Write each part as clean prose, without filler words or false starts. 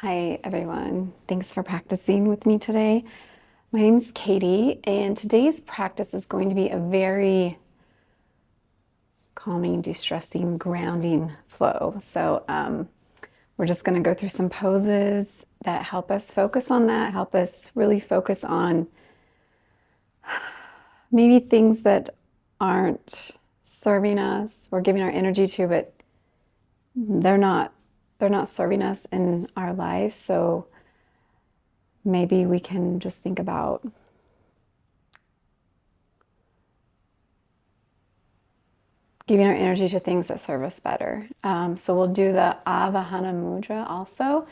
Hi everyone, thanks for practicing with me today. My name is Katy, and today's practice is going to be a very calming, de-stressing, grounding flow. So we're just going to go through some poses that help us focus on that, help us really focus on maybe things that aren't serving us, we're giving our energy to, but they're not serving us in our lives. So maybe we can just think about giving our energy to things that serve us better. So we'll do the Avahana Mudra also,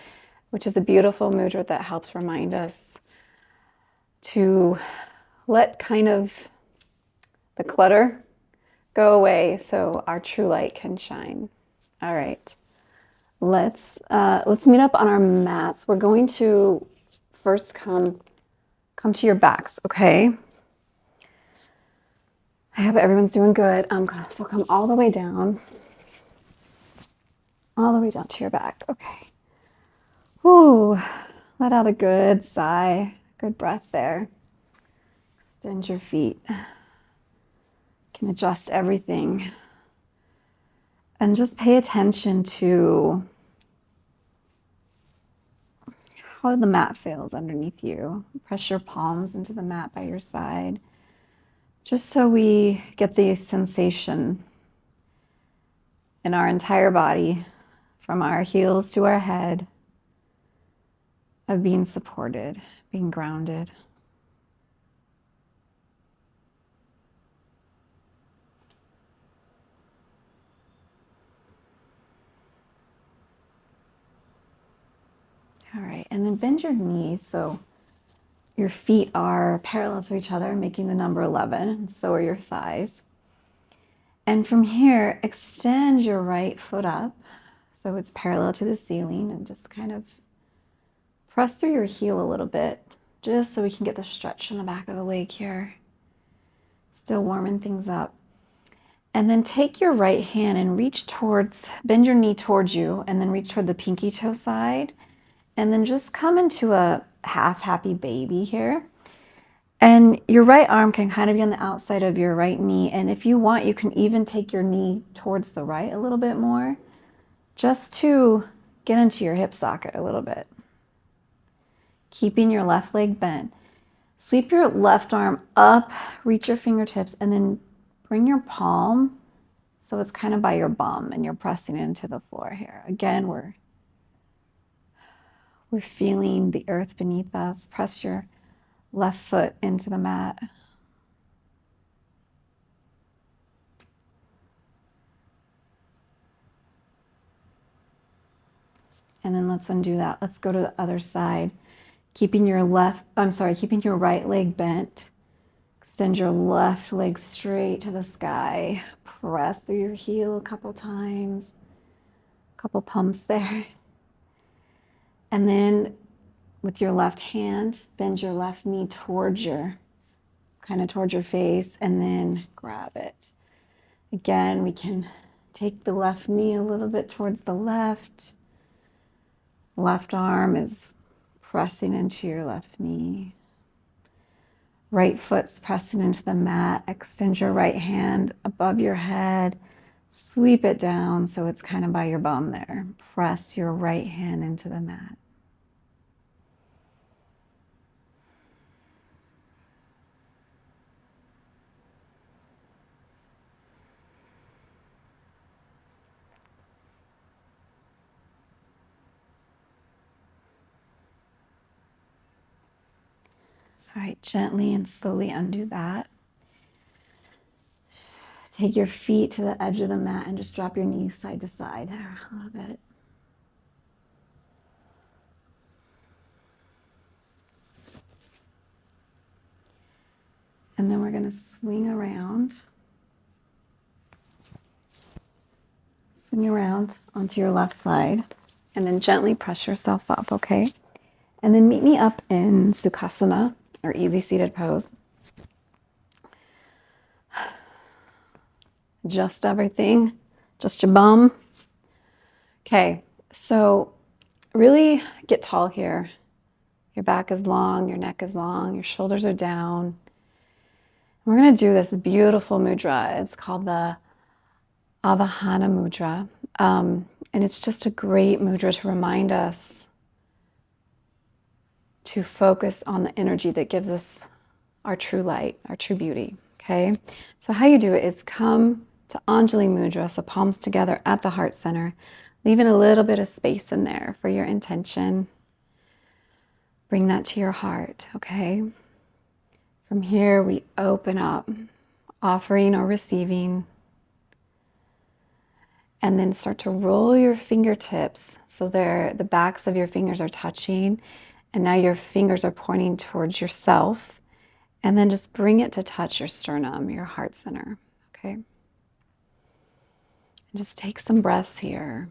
which is a beautiful mudra that helps remind us to let kind of the clutter go away so our true light can shine. All right, let's meet up on our mats. We're going to first come to your backs, okay? I hope everyone's doing good. So come all the way down to your back. Okay. Ooh, let out a good sigh, good breath there. Extend your feet. Can adjust everything. And just pay attention to how the mat feels underneath you. Press your palms into the mat by your side, just so we get the sensation in our entire body, from our heels to our head, of being supported, being grounded. All right, and then bend your knees so your feet are parallel to each other, making the number 11, and so are your thighs. And from here, extend your right foot up so it's parallel to the ceiling, and just kind of press through your heel a little bit, just so we can get the stretch in the back of the leg here. Still warming things up. And then take your right hand and reach towards, bend your knee towards you, and then reach toward the pinky toe side. And then just come into a half happy baby here. And your right arm can kind of be on the outside of your right knee. And if you want, you can even take your knee towards the right a little bit more, just to get into your hip socket a little bit. Keeping your left leg bent. Sweep your left arm up, reach your fingertips, and then bring your palm so it's kind of by your bum and you're pressing into the floor here. Again, we're feeling the earth beneath us. Press your left foot into the mat. And then let's undo that. Let's go to the other side. Keeping your right leg bent. Extend your left leg straight to the sky. Press through your heel a couple times. A couple pumps there. And then with your left hand, bend your left knee towards your face, and then grab it. Again, we can take the left knee a little bit towards the left. Left arm is pressing into your left knee. Right foot's pressing into the mat. Extend your right hand above your head. Sweep it down so it's kind of by your bum there. Press your right hand into the mat. All right, gently and slowly undo that. Take your feet to the edge of the mat and just drop your knees side to side a little bit. And then we're going to swing around onto your left side, and then gently press yourself up, okay? And then meet me up in Sukhasana, or easy seated pose. Adjust everything, just your bum. Okay, so really get tall here. Your back is long, your neck is long, your shoulders are down. We're going to do this beautiful mudra. It's called the Avahana Mudra. And it's just a great mudra to remind us to focus on the energy that gives us our true light, our true beauty. Okay? So how you do it is come to Anjali Mudra, so palms together at the heart center, leaving a little bit of space in there for your intention. Bring that to your heart, okay? From here, we open up, offering or receiving, and then start to roll your fingertips so the backs of your fingers are touching, and now your fingers are pointing towards yourself, and then just bring it to touch your sternum, your heart center, okay? And just take some breaths here.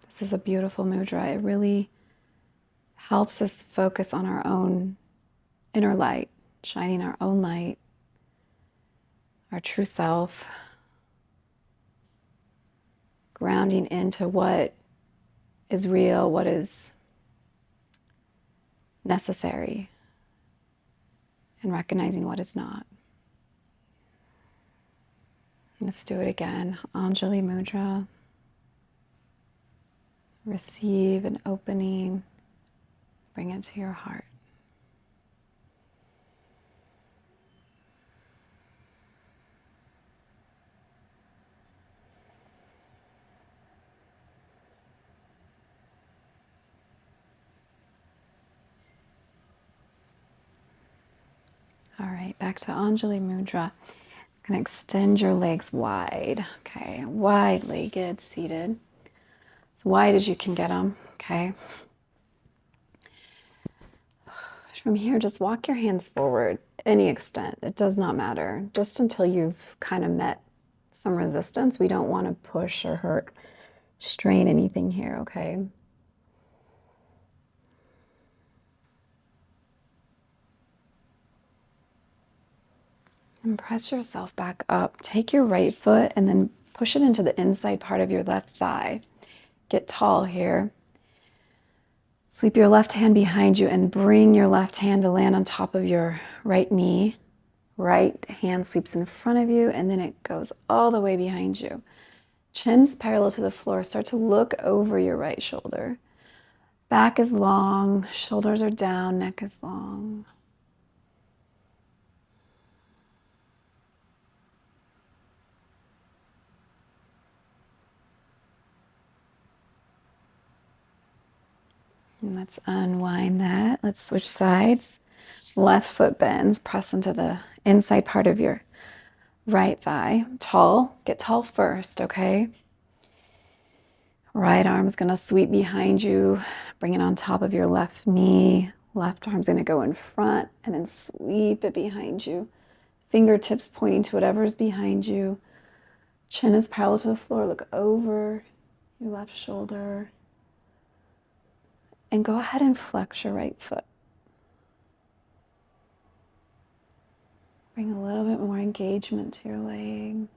This is a beautiful mudra. It really helps us focus on our own inner light, shining our own light, our true self, grounding into what is real, what is necessary, and recognizing what is not. Let's do it again. Anjali Mudra. Receive an opening. Bring it to your heart. All right, back to Anjali Mudra. Going to extend your legs wide. Okay, wide-legged, seated. As wide as you can get them, okay? From here, just walk your hands forward any extent. It does not matter. Just until you've kind of met some resistance. We don't want to push or hurt, strain anything here, okay? And press yourself back up. Take your right foot and then push it into the inside part of your left thigh. Get tall here. Sweep your left hand behind you and bring your left hand to land on top of your right knee. Right hand sweeps in front of you and then it goes all the way behind you. Chin's parallel to the floor. Start to look over your right shoulder. Back is long, shoulders are down, neck is long. And let's unwind that. Let's switch sides. Left foot bends, press into the inside part of your right thigh. Tall, get tall first, okay? Right arm's gonna sweep behind you, bring it on top of your left knee. Left arm's gonna go in front and then sweep it behind you. Fingertips pointing to whatever's behind you. Chin is parallel to the floor. Look over your left shoulder. And go ahead and flex your right foot. Bring a little bit more engagement to your leg.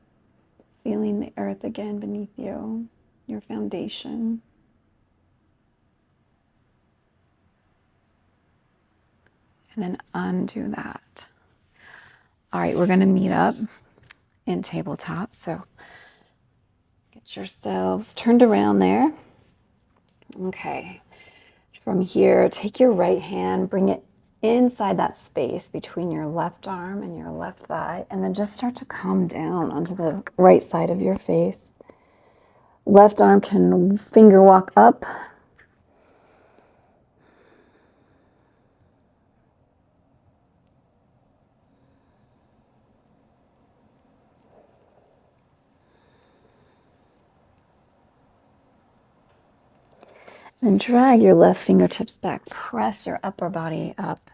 Feeling the earth again beneath you, your foundation. And then undo that. All right, we're going to meet up in tabletop. So get yourselves turned around there. Okay. From here, take your right hand, bring it inside that space between your left arm and your left thigh, and then just start to come down onto the right side of your face. Left arm can finger walk up. Then drag your left fingertips back. Press your upper body up.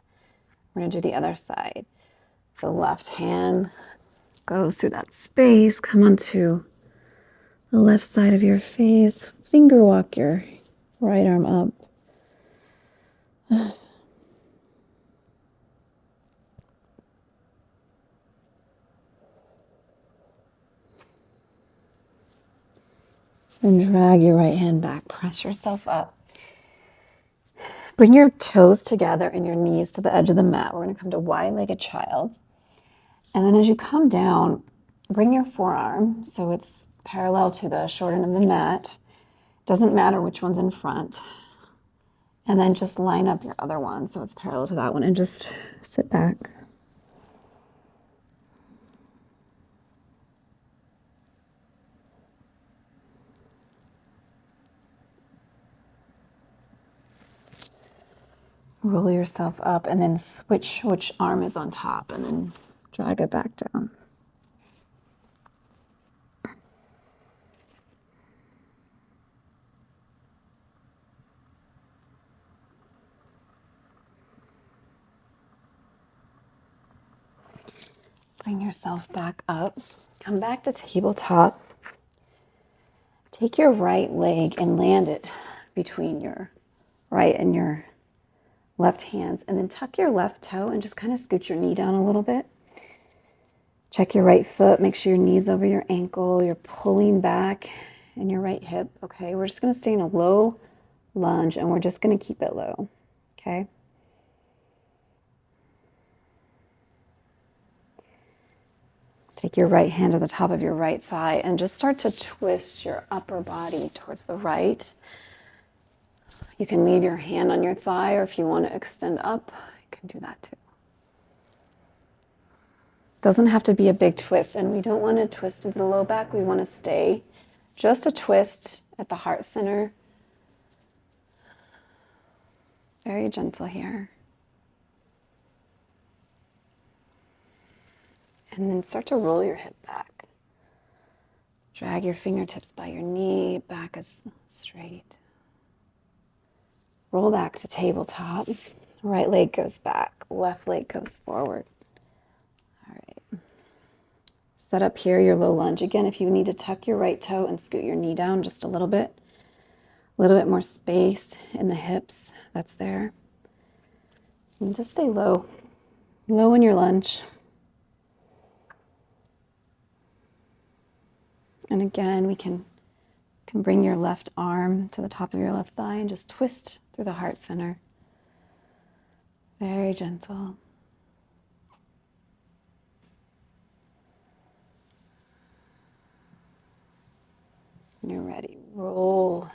We're going to do the other side. So left hand goes through that space. Come onto the left side of your face. Finger walk your right arm up. Then drag your right hand back. Press yourself up. Bring your toes together and your knees to the edge of the mat. We're going to come to wide-legged child. And then as you come down, bring your forearm so it's parallel to the short end of the mat. Doesn't matter which one's in front. And then just line up your other one so it's parallel to that one and just sit back. Roll yourself up and then switch which arm is on top and then drag it back down. Bring yourself back up. Come back to tabletop. Take your right leg and land it between your right and your left hands, and then tuck your left toe and just kind of scoot your knee down a little bit. Check your right foot. Make sure your knee's over your ankle. You're pulling back in your right hip. Okay, we're just going to stay in a low lunge, and we're just going to keep it low. Okay. Take your right hand to the top of your right thigh and just start to twist your upper body towards the right. You can leave your hand on your thigh, or if you want to extend up, you can do that too. Doesn't have to be a big twist, and we don't want to twist into the low back. We want to stay just a twist at the heart center. Very gentle here. And then start to roll your hip back. Drag your fingertips by your knee, back as straight. Roll back to tabletop. Right leg goes back, left leg goes forward. All right. Set up here your low lunge. Again, if you need to tuck your right toe and scoot your knee down just a little bit more space in the hips, that's there. And just stay low, low in your lunge. And again, we can bring your left arm to the top of your left thigh and just twist through the heart center. Very gentle. When you're ready, roll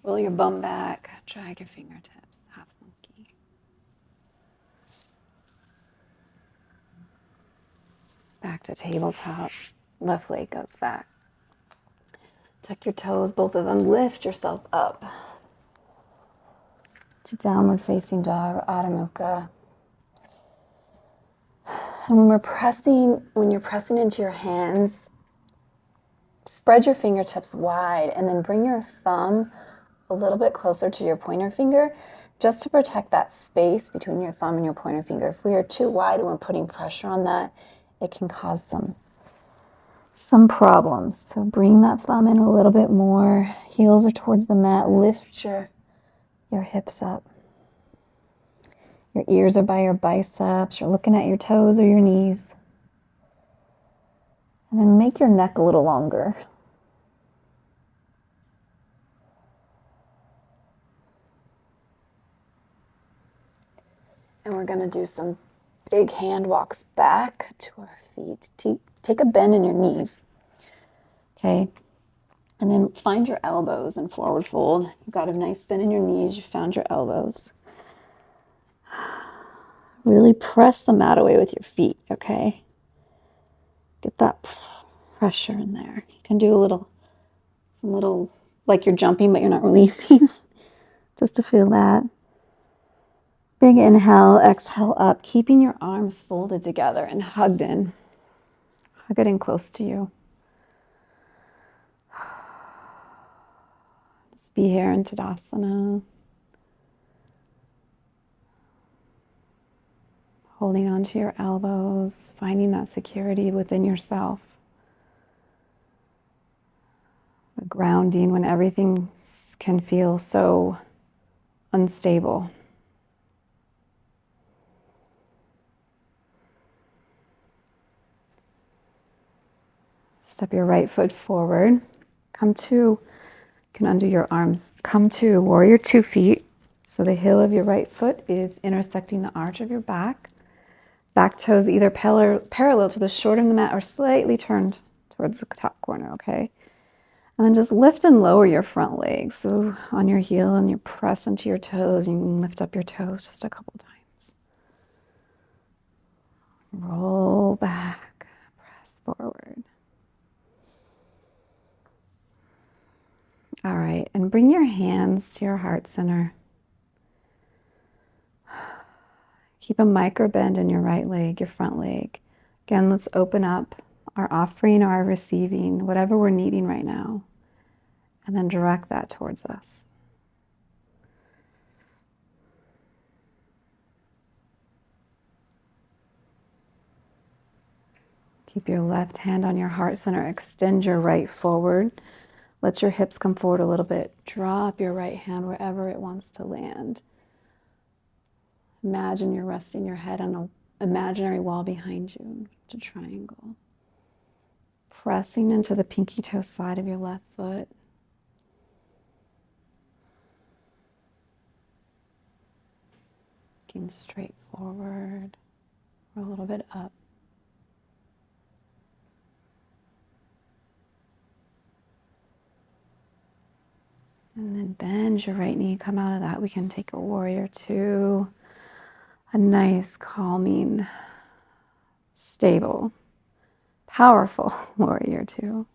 your bum back, drag your fingertips, half monkey. Back to tabletop, left leg goes back. Tuck your toes, both of them, lift yourself up to downward facing dog, Adho Mukha. And when you're pressing into your hands, spread your fingertips wide and then bring your thumb a little bit closer to your pointer finger just to protect that space between your thumb and your pointer finger. If we are too wide and we're putting pressure on that, it can cause some problems. So bring that thumb in a little bit more. Heels are towards the mat. Lift your hips up. Your ears are by your biceps. You're looking at your toes or your knees. And then make your neck a little longer. And we're going to do some big hand walks back to our feet. Take a bend in your knees. Okay. And then find your elbows and forward fold. You've got a nice bend in your knees. You found your elbows. Really press the mat away with your feet, okay? Get that pressure in there. You can do some little, like you're jumping, but you're not releasing. Just to feel that. Big inhale, exhale up, keeping your arms folded together and hugged in. Hug it in close to you. Just be here in Tadasana. Holding onto your elbows, finding that security within yourself. The grounding when everything can feel so unstable. Step your right foot forward. You can undo your arms. Come to warrior 2 feet. So the heel of your right foot is intersecting the arch of your back. Back toes either parallel to the short of the mat or slightly turned towards the top corner, okay? And then just lift and lower your front leg. So on your heel and you press into your toes. You can lift up your toes just a couple times. Roll back, press forward. All right, and bring your hands to your heart center. Keep a micro bend in your right leg, your front leg. Again, let's open up our offering or our receiving, whatever we're needing right now, and then direct that towards us. Keep your left hand on your heart center. Extend your right forward. Let your hips come forward a little bit. Drop your right hand wherever it wants to land. Imagine you're resting your head on an imaginary wall behind you. It's a triangle. Pressing into the pinky toe side of your left foot. Looking straight forward or a little bit up. And then bend your right knee, come out of that. We can take a warrior 2. A nice, calming, stable, powerful warrior 2.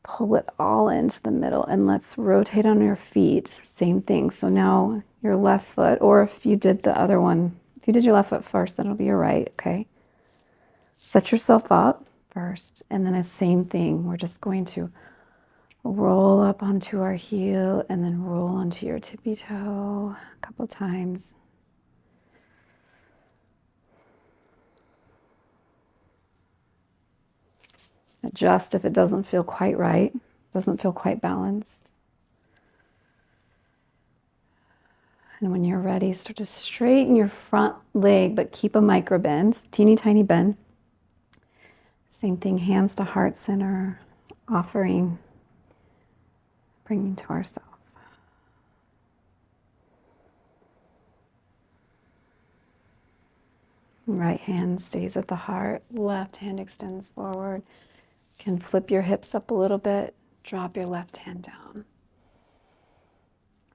Pull it all into the middle and let's rotate on your feet. Same thing. So now your left foot, or if you did the other one, if you did your left foot first, then it'll be your right, okay? Set yourself up first, and then the same thing. We're just going to roll up onto our heel and then roll onto your tippy toe a couple times. Adjust if it doesn't feel quite right, doesn't feel quite balanced. And when you're ready, start to straighten your front leg, but keep a micro bend, teeny tiny bend. Same thing, hands to heart center, offering, bringing to ourselves. Right hand stays at the heart, left hand extends forward. You can flip your hips up a little bit, drop your left hand down.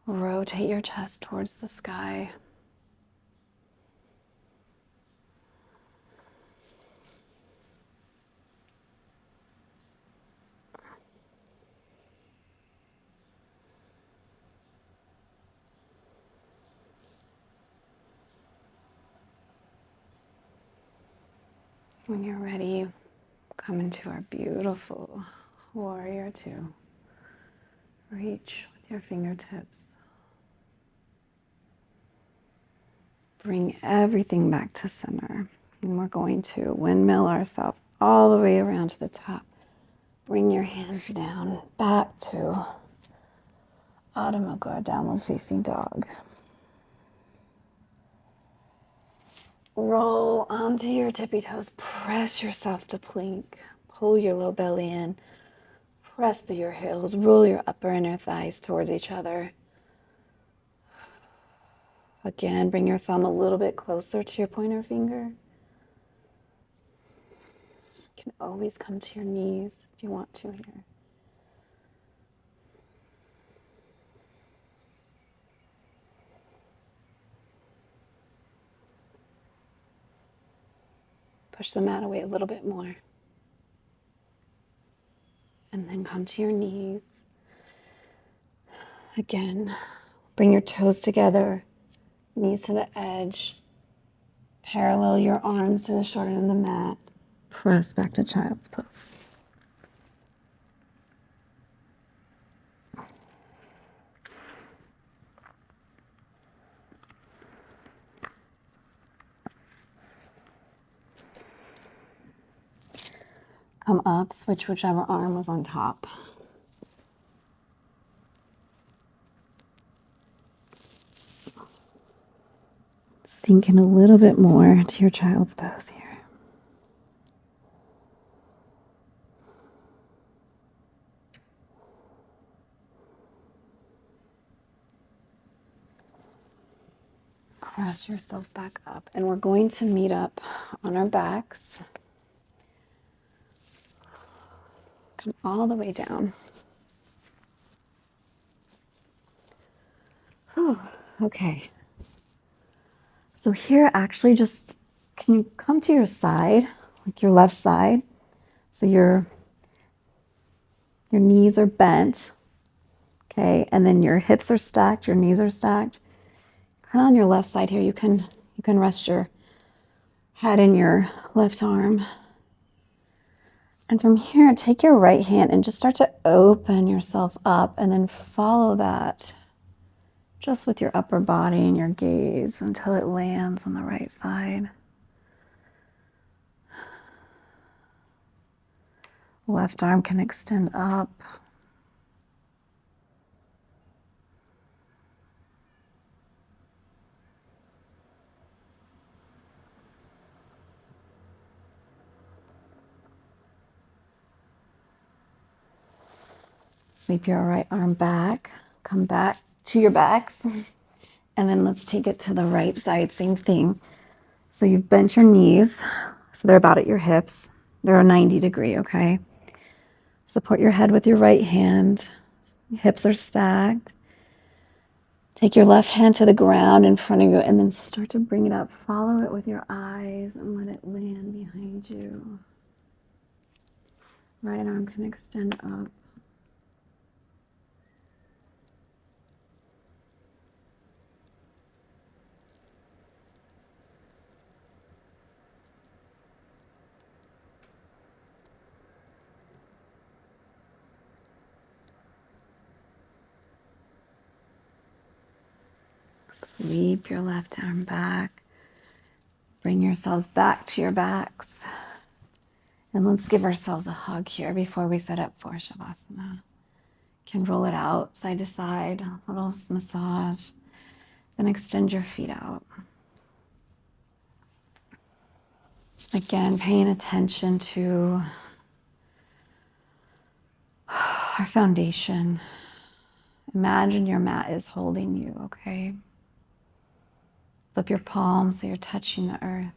Rotate your chest towards the sky. When you're ready, come into our beautiful warrior 2. Reach with your fingertips. Bring everything back to center. And we're going to windmill ourselves all the way around to the top. Bring your hands down back to Adho Mukha, downward facing dog. Roll onto your tippy toes. Press yourself to plank. Pull your low belly in. Press through your heels. Roll your upper inner thighs towards each other. Again, bring your thumb a little bit closer to your pointer finger. You can always come to your knees if you want to here. Push the mat away a little bit more. And then come to your knees. Again, bring your toes together, knees to the edge. Parallel your arms to the short end of the mat. Press back to child's pose. come up, switch whichever arm was on top. Sink in a little bit more to your child's pose here. Press yourself back up, and we're going to meet up on our backs. Come all the way down. Oh, okay. So here, actually, just can you come to your side, like your left side? So your knees are bent, okay, and then your hips are stacked, your knees are stacked. Kind of on your left side here, you can rest your head in your left arm. And from here, take your right hand and just start to open yourself up, and then follow that just with your upper body and your gaze until it lands on the right side. Left arm can extend up. Sweep your right arm back, come back to your backs, and then let's take it to the right side, same thing. So you've bent your knees, so they're about at your hips. They're a 90 degree, okay? Support your head with your right hand. Hips are stacked. Take your left hand to the ground in front of you, and then start to bring it up. Follow it with your eyes and let it land behind you. Right arm can extend up. Sweep your left arm back. Bring yourselves back to your backs. And let's give ourselves a hug here before we set up for Savasana. Can roll it out side to side, a little massage. Then extend your feet out. Again, paying attention to our foundation. Imagine your mat is holding you, okay? Flip your palms so you're touching the earth.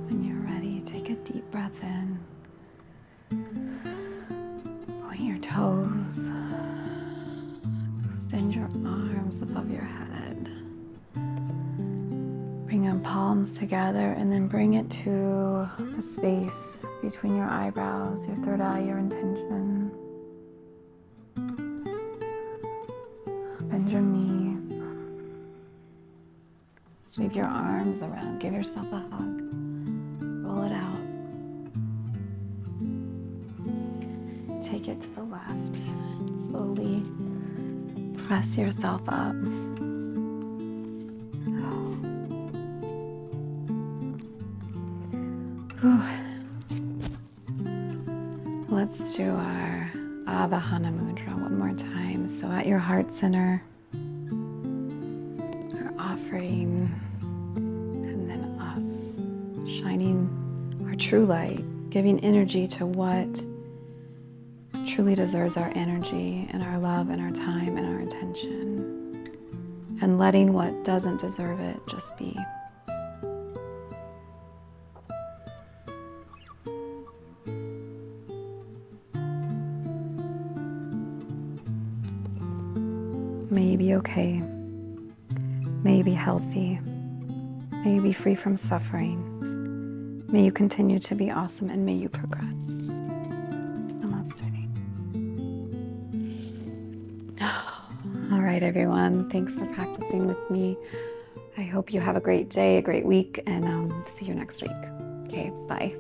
When you're ready, take a deep breath in. Point your toes. Extend your arms above your head. Bring your palms together and then bring it to the space between your eyebrows, your third eye, your intention. Bend your knees. Sweep your arms around. Give yourself a hug. Roll it out. Take it to the left. Slowly press yourself up. Let's do our Avahana Mudra one more time. So at your heart center, our offering, and then us shining our our true light, giving energy to what truly deserves our energy and our love and our time and our attention, and letting what doesn't deserve it just be. May you be okay. May you be healthy. May you be free from suffering. May you continue to be awesome, and may you progress. Namaste. All right, everyone. Thanks for practicing with me. I hope you have a great day, a great week, and see you next week. Okay, bye.